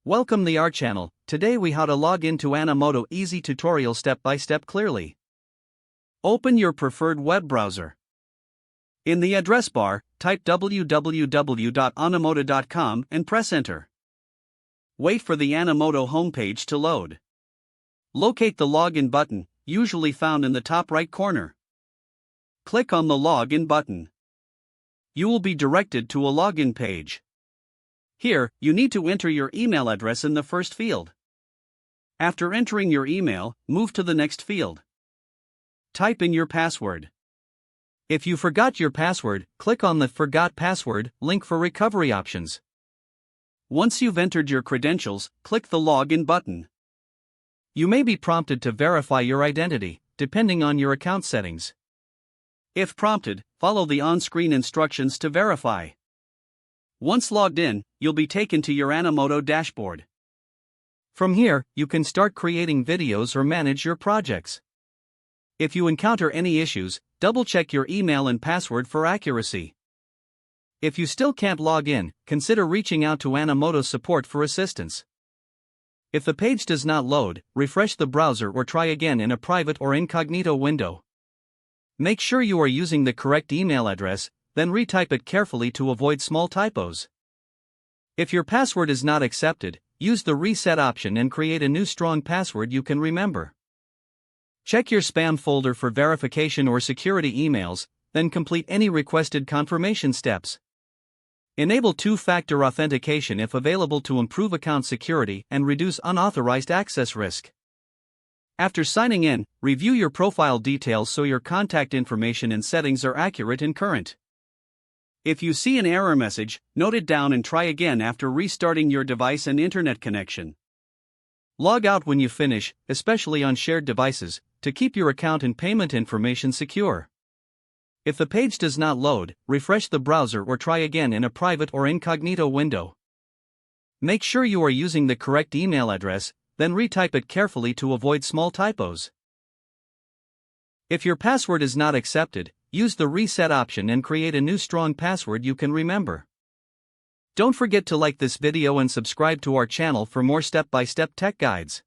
Welcome to our channel. Today we how to log into Animoto easy tutorial step by step clearly. Open your preferred web browser. In the address bar, type www.animoto.com and press enter. Wait for the Animoto homepage to load. Locate the login button, usually found in the top right corner. Click on the login button. You will be directed to a login page. Here, you need to enter your email address in the first field. After entering your email, move to the next field. Type in your password. If you forgot your password, click on the Forgot Password link for recovery options. Once you've entered your credentials, click the Login button. You may be prompted to verify your identity, depending on your account settings. If prompted, follow the on-screen instructions to verify. Once logged in, you'll be taken to your Animoto dashboard. From here, you can start creating videos or manage your projects. If you encounter any issues, double-check your email and password for accuracy. If you still can't log in, consider reaching out to Animoto support for assistance. If the page does not load, refresh the browser or try again in a private or incognito window. Make sure you are using the correct email address, then retype it carefully to avoid small typos. If your password is not accepted, use the reset option and create a new strong password you can remember. Check your spam folder for verification or security emails, then complete any requested confirmation steps. Enable two-factor authentication if available to improve account security and reduce unauthorized access risk. After signing in, review your profile details so your contact information and settings are accurate and current. If you see an error message, note it down and try again after restarting your device and internet connection. Log out when you finish, especially on shared devices, to keep your account and payment information secure. If the page does not load, refresh the browser or try again in a private or incognito window. Make sure you are using the correct email address, then retype it carefully to avoid small typos. If your password is not accepted, use the reset option and create a new strong password you can remember. Don't forget to like this video and subscribe to our channel for more step-by-step tech guides.